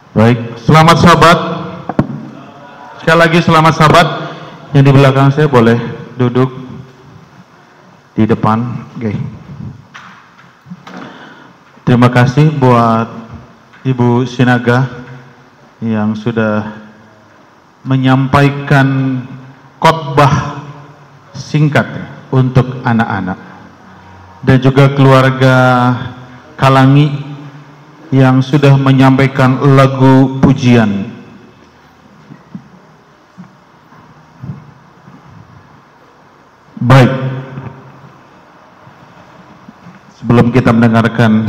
Baik, selamat sahabat. Sekali lagi selamat sahabat. Yang di belakang saya boleh duduk di depan. Oke. Terima kasih buat Ibu Sinaga yang sudah menyampaikan khotbah singkat untuk anak-anak, dan juga keluarga Kalangi yang sudah menyampaikan lagu pujian. Baik, sebelum kita mendengarkan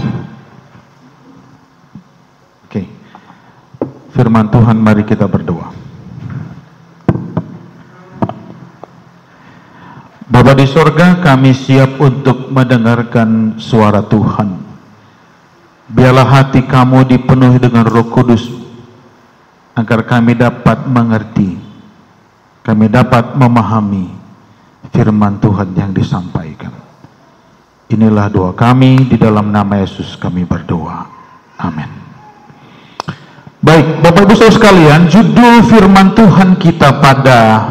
firman Tuhan, mari kita berdoa. Bapa di sorga, kami siap untuk mendengarkan suara Tuhan. Biarlah hati kamu dipenuhi dengan Roh Kudus, agar kami dapat mengerti, kami dapat memahami firman Tuhan yang disampaikan. Inilah doa kami, di dalam nama Yesus kami berdoa. Amin. Baik, Bapak Ibu Saudara sekalian, judul firman Tuhan kita pada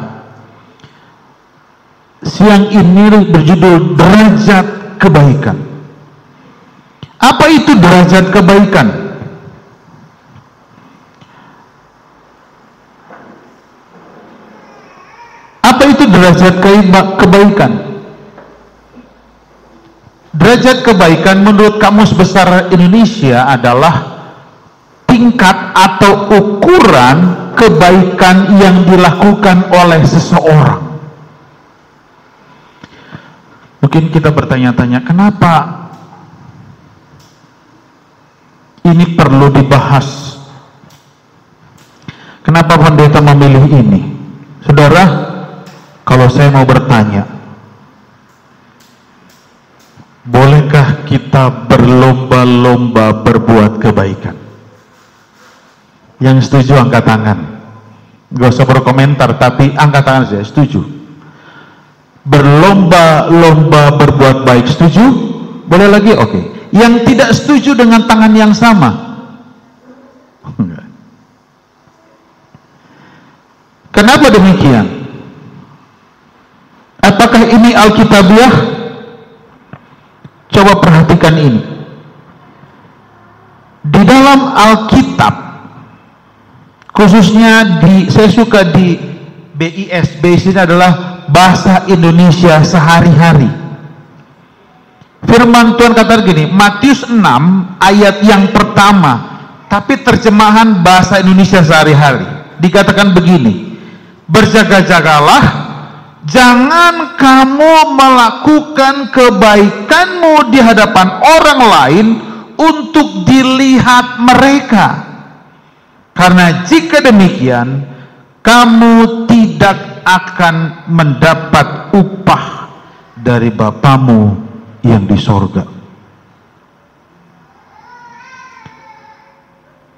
siang ini berjudul derajat kebaikan. Apa itu derajat kebaikan? Apa itu derajat kebaikan? Derajat kebaikan menurut Kamus Besar Indonesia adalah tingkat atau ukuran kebaikan yang dilakukan oleh seseorang. Mungkin kita bertanya-tanya, kenapa ini perlu dibahas? Kenapa pendeta memilih ini? Saudara, kalau saya mau bertanya, bolehkah kita berlomba-lomba berbuat kebaikan? Yang setuju angkat tangan. Gak usah berkomentar, tapi angkat tangan saja, setuju. Berlomba-lomba berbuat baik, setuju? Boleh lagi? Oke. Yang tidak setuju dengan tangan yang sama? Kenapa demikian? Apakah ini Alkitabiah? Coba perhatikan ini. Di dalam Alkitab, khususnya saya suka di BIS. BIS ini adalah bahasa Indonesia sehari-hari. Firman Tuhan kata gini, Matius 6 ayat yang pertama, tapi terjemahan bahasa Indonesia sehari-hari. Dikatakan begini, berjaga-jagalah, jangan kamu melakukan kebaikanmu di hadapan orang lain untuk dilihat mereka. Karena jika demikian, kamu tidak akan mendapat upah dari Bapamu yang di sorga.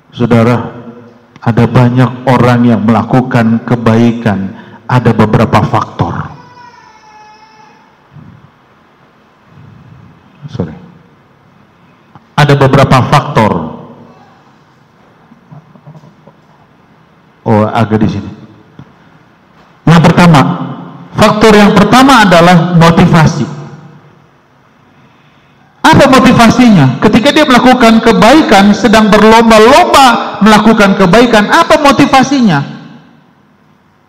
Saudara, ada banyak orang yang melakukan kebaikan. Ada beberapa faktor. Ada beberapa faktor. Oh, agak di sini. Yang pertama, faktor yang pertama adalah motivasi. Apa motivasinya? Ketika dia melakukan kebaikan, sedang berlomba-lomba melakukan kebaikan, apa motivasinya?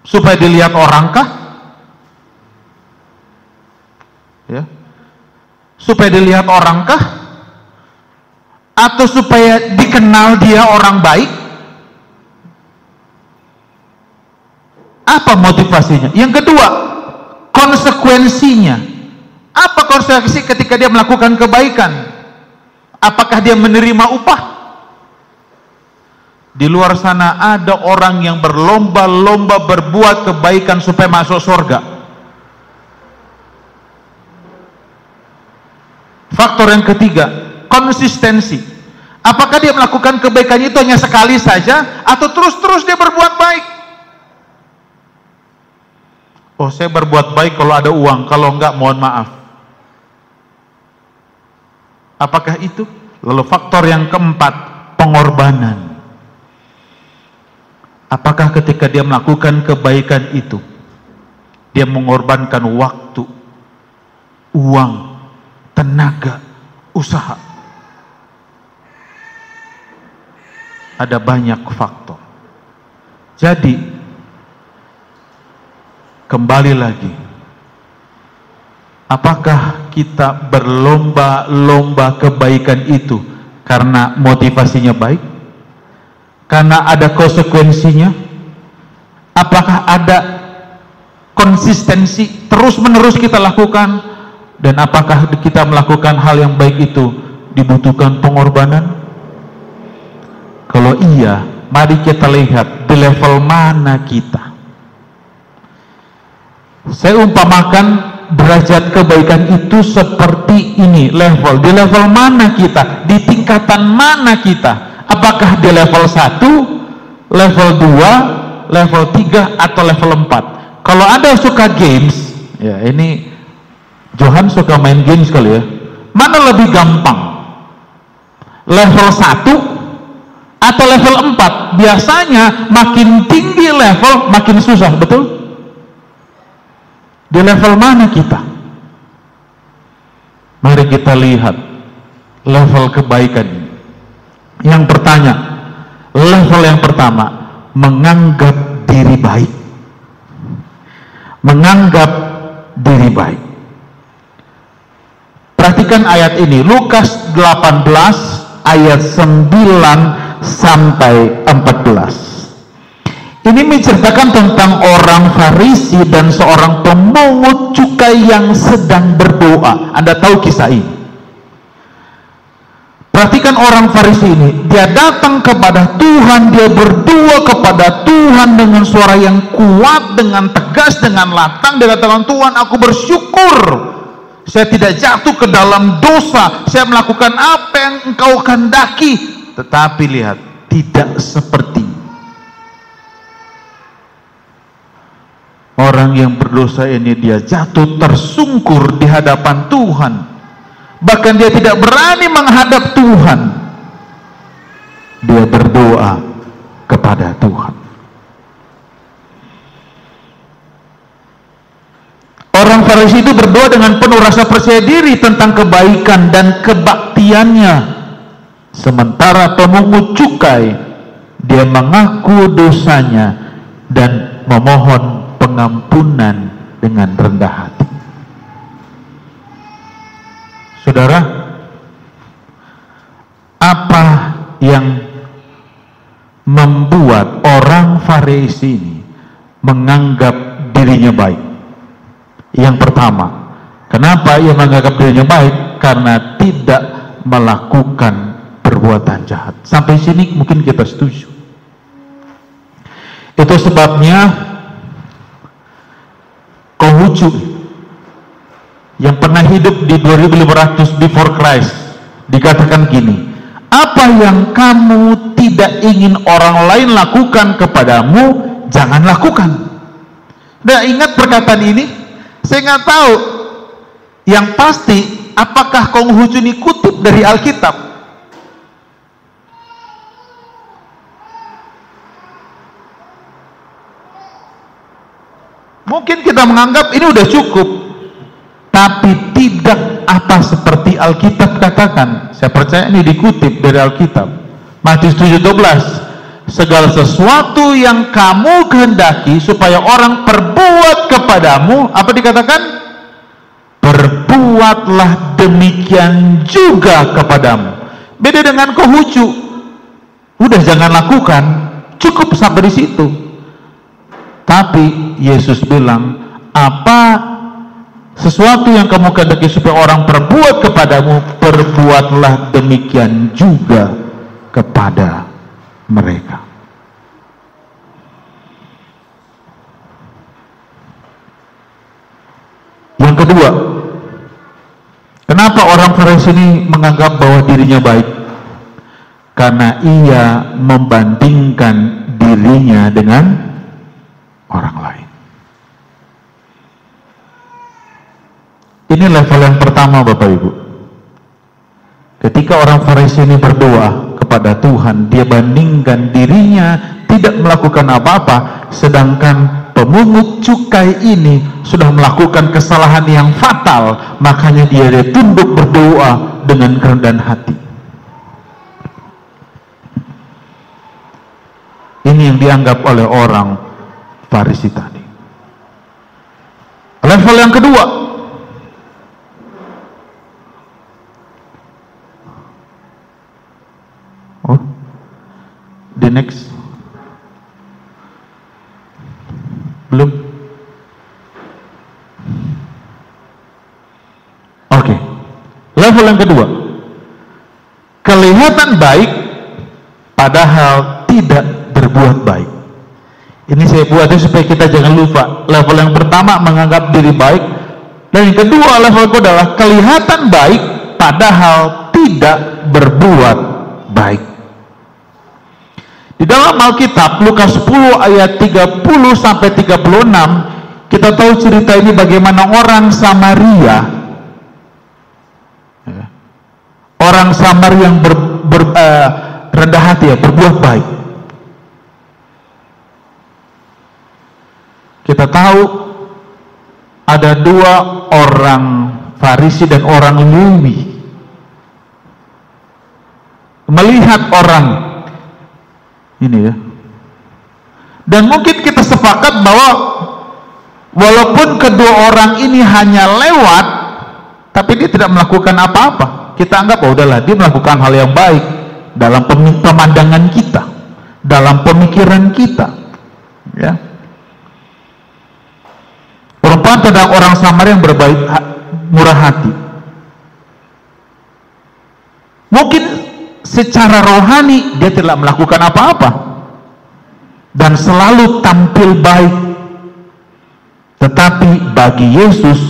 Supaya dilihat orang kah? Ya. Supaya dilihat orang kah? Atau supaya dikenal dia orang baik? Apa motivasinya? Yang kedua, konsekuensinya. Apa konsekuensi ketika dia melakukan kebaikan? Apakah dia menerima upah? Di luar sana ada orang yang berlomba-lomba berbuat kebaikan supaya masuk surga. Faktor yang ketiga, konsistensi. Apakah dia melakukan kebaikan itu hanya sekali saja atau terus-terus dia berbuat baik? Oh, saya berbuat baik kalau ada uang, kalau enggak mohon maaf. Apakah itu? Lalu faktor yang keempat, pengorbanan. Apakah ketika dia melakukan kebaikan itu, dia mengorbankan waktu, uang, tenaga, usaha? Ada banyak faktor. Jadi, kembali lagi, apakah kita berlomba-lomba kebaikan itu karena motivasinya baik? Karena ada konsekuensinya? Apakah ada konsistensi terus-menerus kita lakukan? Dan apakah kita melakukan hal yang baik itu dibutuhkan pengorbanan? Kalau iya, mari kita lihat di level mana kita. Saya umpamakan derajat kebaikan itu seperti ini, level. Di level mana kita? Di tingkatan mana kita? Apakah di level 1, level 2, level 3, atau level 4? Kalau Anda suka games, ya ini Johan suka main games kali ya. Mana lebih gampang? Level 1 atau level 4? Biasanya makin tinggi level makin susah, betul? Di level mana kita? Mari kita lihat level kebaikan ini. Yang level yang pertama, menganggap diri baik. Menganggap diri baik. Perhatikan ayat ini, Lukas 18 ayat 9 sampai 14. Ini menceritakan tentang orang Farisi dan seorang pemungut cukai yang sedang berdoa. Anda tahu kisah ini? Perhatikan orang Farisi ini, dia datang kepada Tuhan, dia berdoa kepada Tuhan dengan suara yang kuat, dengan tegas, dengan lantang. Dia katakan, Tuhan, aku bersyukur saya tidak jatuh ke dalam dosa, saya melakukan apa yang Engkau kehendaki. Tetapi lihat, tidak seperti orang yang berdosa ini. Dia jatuh tersungkur di hadapan Tuhan, bahkan dia tidak berani menghadap Tuhan. Dia berdoa kepada Tuhan. Orang Farisi itu berdoa dengan penuh rasa percaya diri tentang kebaikan dan kebaktiannya. Sementara pemungut cukai, dia mengaku dosanya dan memohon pengampunan dengan rendah hati. Saudara, apa yang membuat orang Farisi ini menganggap dirinya baik? Yang pertama, kenapa ia menganggap dirinya baik? Karena tidak melakukan perbuatan jahat. Sampai sini mungkin kita setuju. Itu sebabnya Konghucu yang pernah hidup di 2500 before Christ dikatakan gini, apa yang kamu tidak ingin orang lain lakukan kepadamu, jangan lakukan. Nah, ingat perkataan ini? Saya nggak tahu. Yang pasti, apakah Konghucu ini kutip dari Alkitab? Mungkin kita menganggap ini udah cukup, tapi tidak apa seperti Alkitab katakan. Saya percaya ini dikutip dari Alkitab. Matius 7:12, segala sesuatu yang kamu kehendaki supaya orang perbuat kepadamu, apa dikatakan? Perbuatlah demikian juga kepadamu. Beda dengan Konghucu, udah jangan lakukan, cukup sampai di situ. Tapi Yesus bilang, apa sesuatu yang kamu kehendaki supaya orang perbuat kepadamu, perbuatlah demikian juga kepada mereka. Yang kedua, kenapa orang Farisi ini menganggap bahwa dirinya baik? Karena ia membandingkan dirinya dengan orang lain. Ini level yang pertama, Bapak Ibu. Ketika orang Farisi ini berdoa kepada Tuhan, dia bandingkan dirinya tidak tidak melakukan apa-apa, sedangkan pemungut cukai ini sudah melakukan kesalahan yang fatal, makanya dia tunduk berdoa dengan kerendahan hati. Ini yang dianggap oleh orang Farisi tadi. Level yang kedua, the next, belum. Oke. Level yang kedua, kelihatan baik padahal tidak berbuat baik. Ini saya buatnya supaya kita jangan lupa. Level yang pertama menganggap diri baik, dan yang kedua level itu adalah kelihatan baik padahal tidak berbuat baik. Di dalam Alkitab Lukas 10 ayat 30 sampai 36, kita tahu cerita ini bagaimana orang Samaria, orang Samaria yang rendah hati, berbuat baik. Kita tahu ada dua orang Farisi dan orang Lewi melihat orang ini ya, dan mungkin kita sepakat bahwa walaupun kedua orang ini hanya lewat, tapi dia tidak melakukan apa-apa. Kita anggap, oh udahlah, dia melakukan hal yang baik dalam pemandangan kita, dalam pemikiran kita, ya. Perempuan tentang orang Samaria yang berbaik murah hati, mungkin secara rohani dia tidak melakukan apa-apa dan selalu tampil baik, tetapi bagi Yesus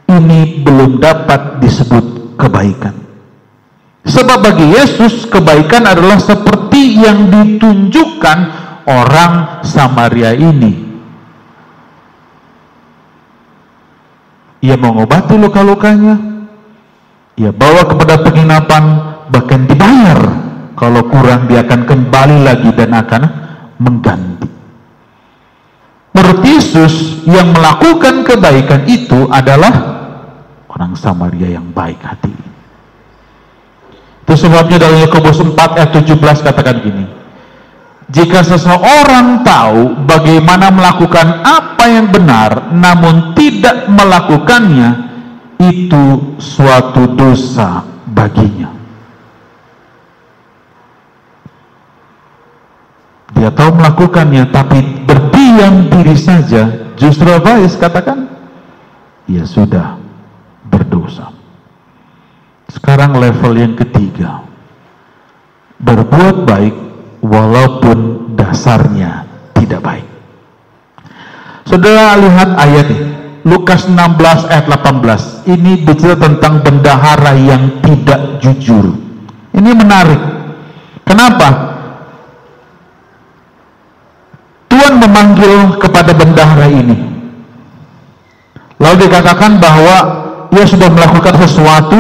ini belum dapat disebut kebaikan. Sebab bagi Yesus kebaikan adalah seperti yang ditunjukkan orang Samaria ini. Ia mengobati luka-lukanya, ia bawa kepada penginapan, bahkan dibayar. Kalau kurang dia akan kembali lagi dan akan mengganti. Menurut Yesus, yang melakukan kebaikan itu adalah orang Samaria yang baik hati. Itu sebabnya dalam Yakobus 4 ayat 17 katakan gini, jika seseorang tahu bagaimana melakukan apa yang benar namun tidak melakukannya, itu suatu dosa baginya. Dia tahu melakukannya tapi berdiam diri saja, justru apa Yesus katakan? Ia sudah berdosa. Sekarang level yang ketiga, berbuat baik walaupun dasarnya tidak baik. Saudara lihat ayat ini, Lukas 16 ayat 18. Ini bicara tentang bendahara yang tidak jujur. Ini menarik. Kenapa? Tuhan memanggil kepada bendahara ini, lalu dikatakan bahwa ia sudah melakukan sesuatu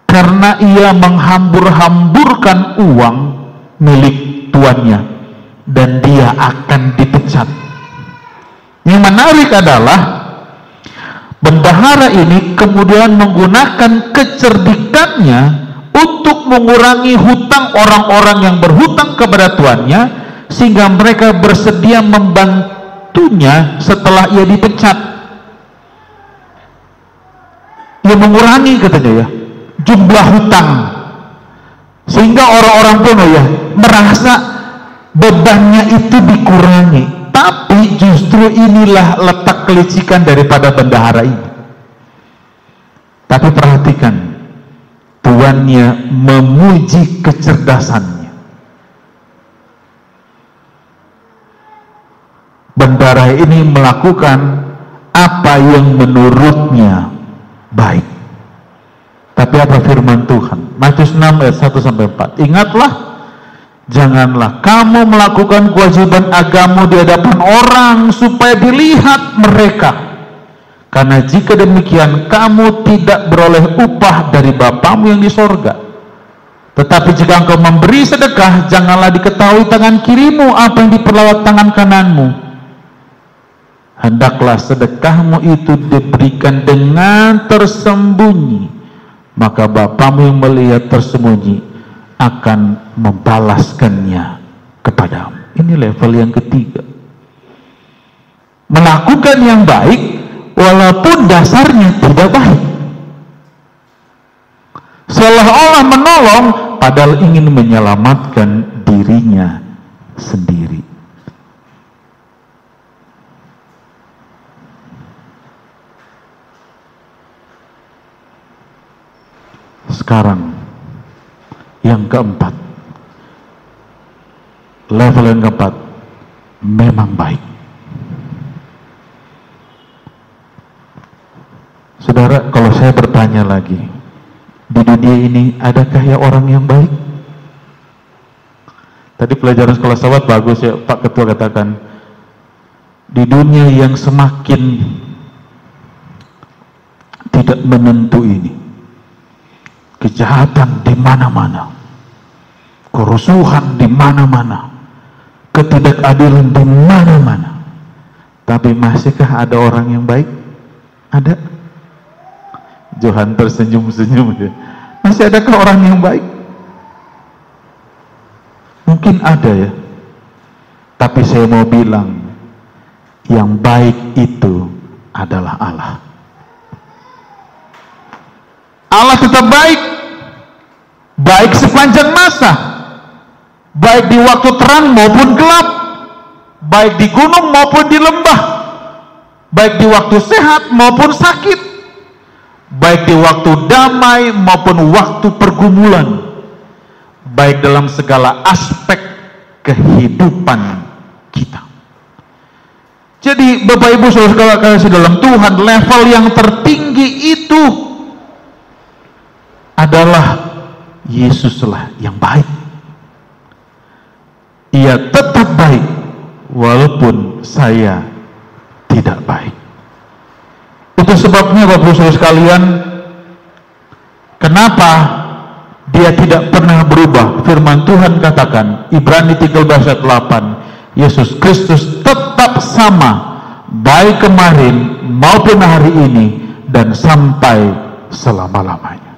karena ia menghambur-hamburkan uang milik tuannya dan dia akan dipecat. Yang menarik adalah bendahara ini kemudian menggunakan kecerdikannya untuk mengurangi hutang orang-orang yang berhutang kepada tuannya, sehingga mereka bersedia membantunya setelah ia dipecat. Ia mengurangi, katanya ya, jumlah hutang, sehingga orang-orang pun ya merasa bebannya itu dikurangi. Tapi justru inilah letak kelicikan daripada bendahara ini. Tapi perhatikan, tuannya memuji kecerdasannya. Bendahara ini melakukan apa yang menurutnya baik. Tapi apa firman Tuhan? Matius 6 ayat 1-4. Ingatlah, janganlah kamu melakukan kewajiban agama di hadapan orang supaya dilihat mereka. Karena jika demikian kamu tidak beroleh upah dari Bapamu yang di sorga. Tetapi jika engkau memberi sedekah, janganlah diketahui tangan kirimu apa yang diperbuat tangan kananmu. Hendaklah sedekahmu itu diberikan dengan tersembunyi, maka Bapamu yang melihat tersembunyi akan membalaskannya kepadamu. Ini level yang ketiga. Melakukan yang baik walaupun dasarnya tidak baik. Seolah-olah menolong padahal ingin menyelamatkan dirinya sendiri. Sekarang yang keempat, level yang keempat, memang baik. Saudara, kalau saya bertanya lagi, di dunia ini adakah ya orang yang baik? Tadi pelajaran sekolah sahabat bagus ya, Pak Ketua katakan, di dunia yang semakin tidak menentu ini, kejahatan di mana-mana, kerusuhan di mana-mana, ketidakadilan di mana-mana. Tapi masihkah ada orang yang baik? Ada. Johan tersenyum-senyum. Masih adakah orang yang baik? Mungkin ada ya. Tapi saya mau bilang, yang baik itu adalah Allah. Allah tetap baik. Baik sepanjang masa. Baik di waktu terang maupun gelap. Baik di gunung maupun di lembah. Baik di waktu sehat maupun sakit. Baik di waktu damai maupun waktu pergumulan. Baik dalam segala aspek kehidupan kita. Jadi Bapak Ibu Saudara kasih dalam Tuhan, level yang tertinggi itu adalah Yesuslah yang baik. Ia tetap baik walaupun saya tidak baik. Itu sebabnya Bapak Ibu Saudara sekalian, kenapa dia tidak pernah berubah? Firman Tuhan katakan, Ibrani 13 ayat 8, Yesus Kristus tetap sama, baik kemarin maupun hari ini dan sampai selama-lamanya.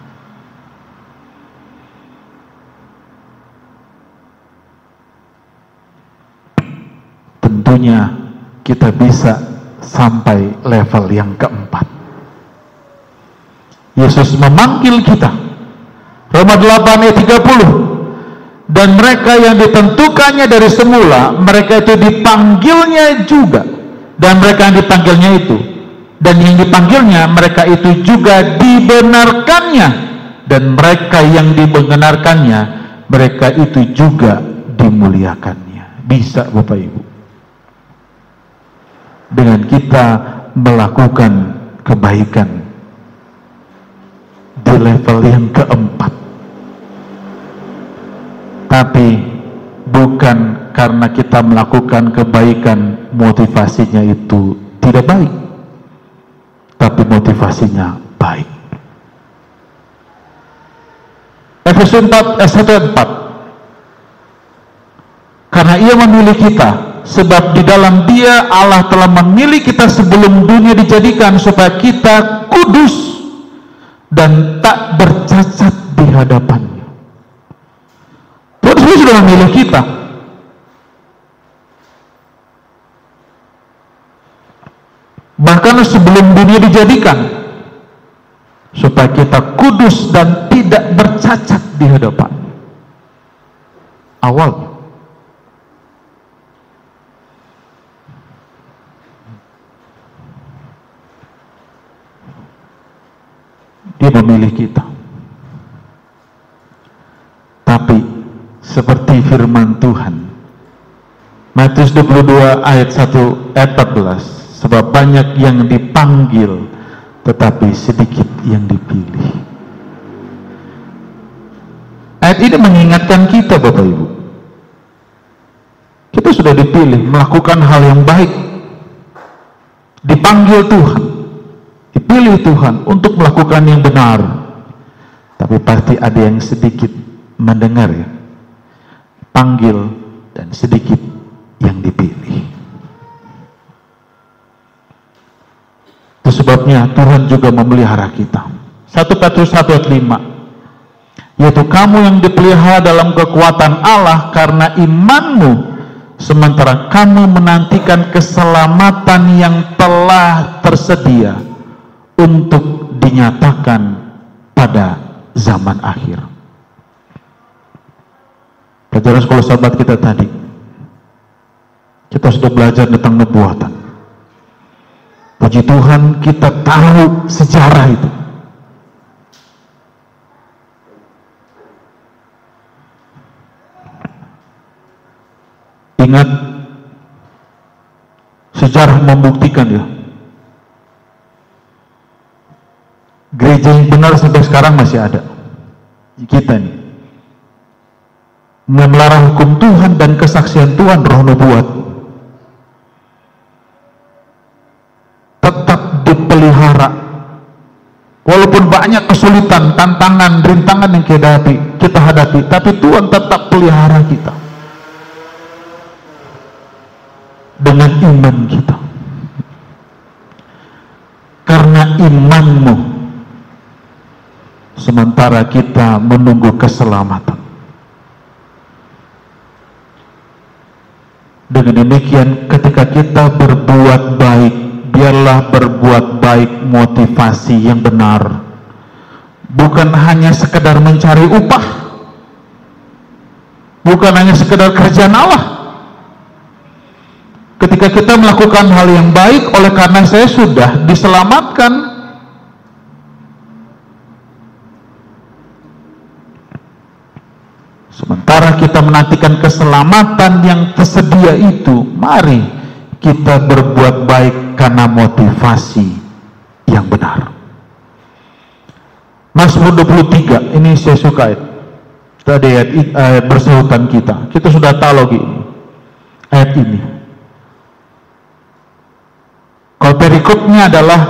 Tentunya kita bisa sampai level yang keempat. Yesus memanggil kita. Roma 8 ayat 30. Dan mereka yang ditentukannya dari semula, mereka itu dipanggilnya juga. Dan mereka yang dipanggilnya itu, dan yang dipanggilnya, mereka itu juga dibenarkannya. Dan mereka yang dibenarkannya, mereka itu juga dimuliakannya. Bisa Bapak Ibu. Dengan kita melakukan kebaikan di level yang keempat, tapi bukan karena kita melakukan kebaikan motivasinya itu tidak baik, tapi motivasinya baik. Efesus 4 ayat 4, karena Ia memilih kita, sebab di dalam Dia Allah telah memilih kita sebelum dunia dijadikan, supaya kita kudus dan tak bercacat di hadapannya. Tuhan sudah memilih kita. Bahkan sebelum dunia dijadikan, supaya kita kudus dan tidak bercacat di hadapannya. Awalnya. Dia memilih kita. Tapi seperti firman Tuhan, Matius 22 ayat 1 ayat 14, sebab banyak yang dipanggil tetapi sedikit yang dipilih. Ayat ini mengingatkan kita Bapak Ibu, kita sudah dipilih melakukan hal yang baik, dipanggil Tuhan, dipilih Tuhan untuk melakukan yang benar, tapi pasti ada yang sedikit mendengar ya, panggil dan sedikit yang dipilih. Itu sebabnya Tuhan juga memelihara kita. 1 Petrus 1 ayat 5, yaitu kamu yang dipelihara dalam kekuatan Allah karena imanmu, sementara kamu menantikan keselamatan yang telah tersedia untuk dinyatakan pada zaman akhir. Pelajaran sekolah sahabat kita tadi, kita sudah belajar tentang nubuatan. Puji Tuhan, kita tahu sejarah itu. Ingat, sejarah membuktikan ya, gereja yang benar sampai sekarang masih ada. Kita nih memelihara hukum Tuhan dan kesaksian Tuhan, roh nubuat tetap dipelihara. Walaupun banyak kesulitan, tantangan, rintangan yang kita hadapi, tapi Tuhan tetap pelihara kita dengan iman kita. Karena imanmu, sementara kita menunggu keselamatan. Dengan demikian, ketika kita berbuat baik, biarlah berbuat baik motivasi yang benar, bukan hanya sekedar mencari upah, bukan hanya sekedar kerjaan Allah. Ketika kita melakukan hal yang baik, oleh karena saya sudah diselamatkan, sementara kita menantikan keselamatan yang tersedia itu, mari kita berbuat baik karena motivasi yang benar. Mazmur 23, ini saya suka tadi ayat bersahutan kita sudah tahu lagi ayat ini. Kalau perikopnya adalah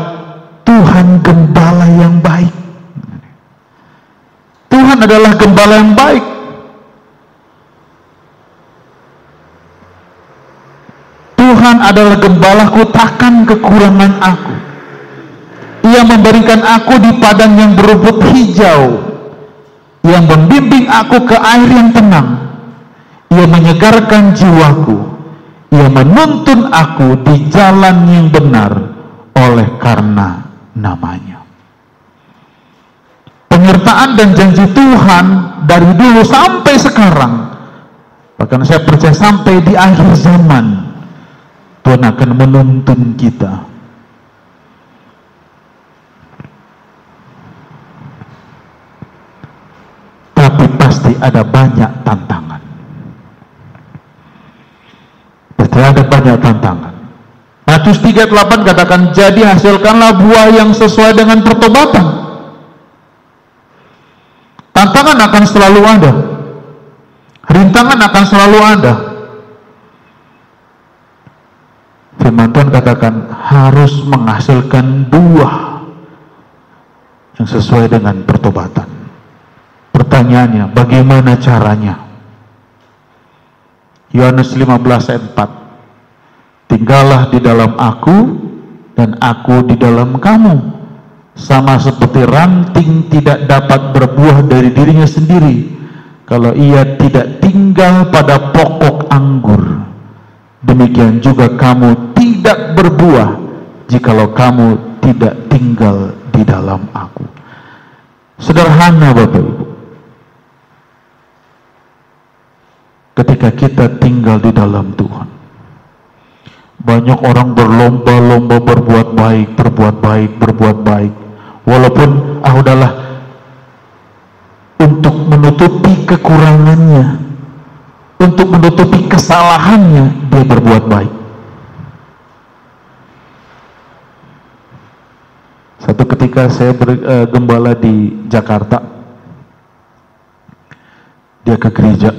Tuhan gembala yang baik. Tuhan adalah gembala yang baik. Tuhan adalah gembalaku, takkan kekurangan aku. Ia memberikan aku di padang yang berumput hijau, yang membimbing aku ke air yang tenang. Ia menyegarkan jiwaku. Ia menuntun aku di jalan yang benar oleh karena namanya. Penyertaan dan janji Tuhan dari dulu sampai sekarang, bahkan saya percaya sampai di akhir zaman, Tuhan akan menuntun kita. Tapi pasti ada banyak tantangan. Pasti ada banyak tantangan. Matius 3:8 katakan, jadi hasilkanlah buah yang sesuai dengan pertobatan. Tantangan akan selalu ada. Rintangan akan selalu ada. Firman Tuhan katakan harus menghasilkan buah yang sesuai dengan pertobatan. Pertanyaannya, bagaimana caranya? Yohanes 15 ayat 4, tinggallah di dalam aku dan aku di dalam kamu. Sama seperti ranting tidak dapat berbuah dari dirinya sendiri kalau ia tidak tinggal pada pokok anggur, demikian juga kamu tidak berbuah jikalau kamu tidak tinggal di dalam aku. Sederhana Bapak Ibu, ketika kita tinggal di dalam Tuhan, banyak orang berlomba-lomba berbuat baik, walaupun udahlah, untuk menutupi kekurangannya, untuk menutupi kesalahannya, dia berbuat baik. Satu ketika saya bergembala di Jakarta, dia ke gereja,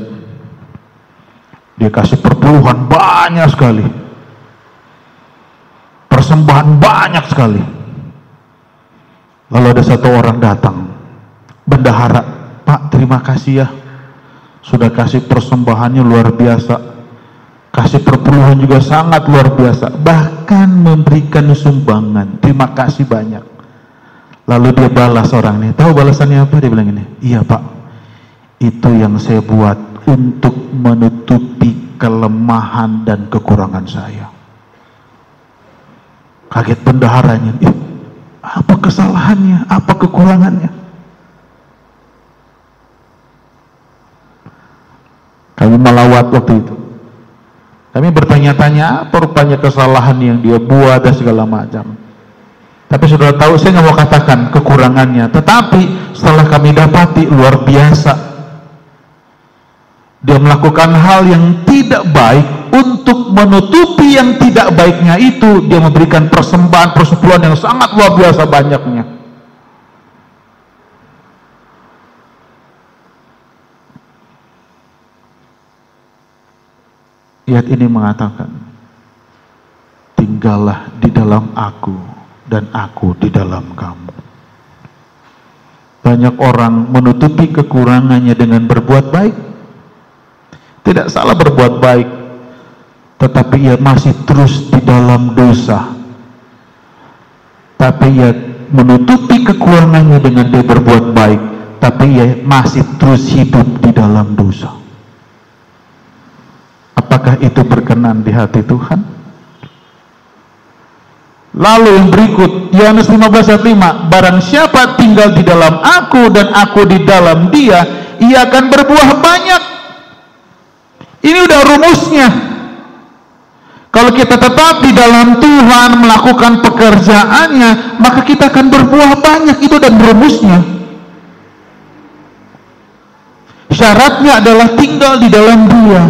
dia kasih perpuluhan banyak sekali, persembahan banyak sekali. Lalu ada satu orang datang, bendahara, Pak terima kasih ya, sudah kasih persembahannya luar biasa, kasih perpuluhan juga sangat luar biasa, bahkan memberikan sumbangan, terima kasih banyak. Lalu dia balas orang ini, tahu balasannya apa? Dia bilang ini, iya Pak, itu yang saya buat untuk menutupi kelemahan dan kekurangan saya. Kaget bendaharanya, apa kesalahannya, apa kekurangannya? Kami melawat waktu itu. Kami bertanya-tanya apa rupanya kesalahan yang dia buat dan segala macam. Tapi saudara tahu, saya nggak mau katakan kekurangannya, tetapi setelah kami dapati luar biasa. Dia melakukan hal yang tidak baik, untuk menutupi yang tidak baiknya itu dia memberikan persembahan persepuluhan yang sangat luar biasa banyaknya. Ayat ini mengatakan, tinggallah di dalam aku dan aku di dalam kamu. Banyak orang menutupi kekurangannya dengan berbuat baik. Tidak salah berbuat baik, tetapi ia masih terus di dalam dosa. Tapi ia menutupi kekurangannya dengan dia berbuat baik, tapi ia masih terus hidup di dalam dosa. Apakah itu berkenan di hati Tuhan? Lalu yang berikut, Yohanes 15 ayat 5, barang siapa tinggal di dalam aku dan aku di dalam dia, ia akan berbuah banyak. Ini udah rumusnya. Kalau kita tetap di dalam Tuhan, melakukan pekerjaannya, maka kita akan berbuah banyak. Itu dan rumusnya. Syaratnya adalah tinggal di dalam dia,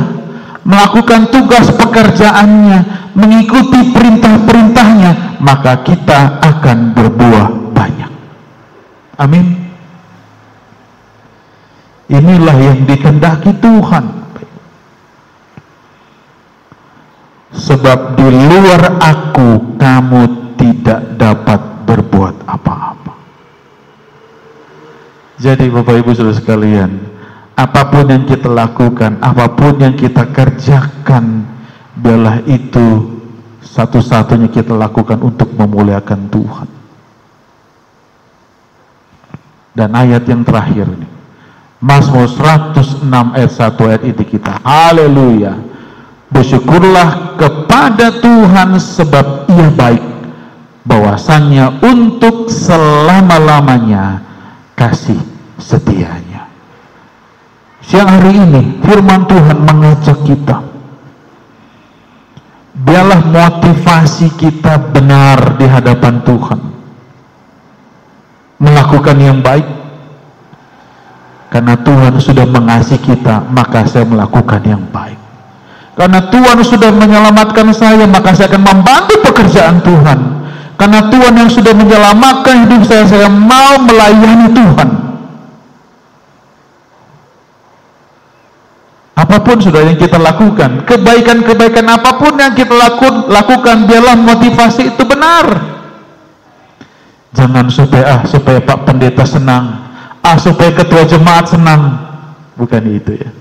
melakukan tugas pekerjaannya, mengikuti perintah-perintahnya, maka kita akan berbuah banyak. Amin. Inilah yang dikehendaki Tuhan. Sebab di luar aku kamu tidak dapat berbuat apa-apa. Jadi Bapak Ibu Saudara sekalian, apapun yang kita lakukan, apapun yang kita kerjakan, biarlah itu satu-satunya kita lakukan untuk memuliakan Tuhan. Dan ayat yang terakhir ini, Mazmur 106 ayat 1 ayat itu kita, haleluya. Bersyukurlah kepada Tuhan sebab ia baik, bahwasannya untuk selama-lamanya kasih setianya. Siang hari ini firman Tuhan mengajak kita, biarlah motivasi kita benar di hadapan Tuhan, melakukan yang baik. Karena Tuhan sudah mengasihi kita, maka saya melakukan yang baik. Karena Tuhan sudah menyelamatkan saya, maka saya akan membantu pekerjaan Tuhan. Karena Tuhan yang sudah menyelamatkan hidup saya mau melayani Tuhan. Apapun sudah yang kita lakukan, kebaikan-kebaikan apapun yang kita lakukan, biarlah motivasi itu benar. Jangan supaya Pak Pendeta senang, supaya ketua jemaat senang, bukan itu ya.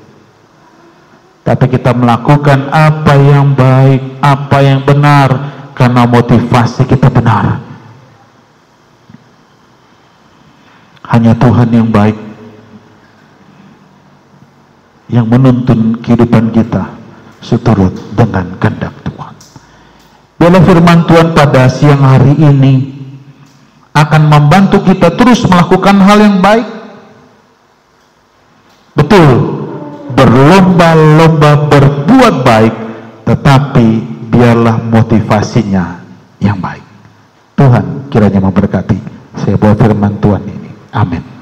Tapi kita melakukan apa yang baik, apa yang benar, karena motivasi kita benar. Hanya Tuhan yang baik, yang menuntun kehidupan kita seturut dengan kehendak Tuhan. Biarlah firman Tuhan pada siang hari ini akan membantu kita terus melakukan hal yang baik. Betul, berlomba-lomba berbuat baik, tetapi biarlah motivasinya yang baik. Tuhan kiranya memberkati saya bawa firman Tuhan ini. Amin.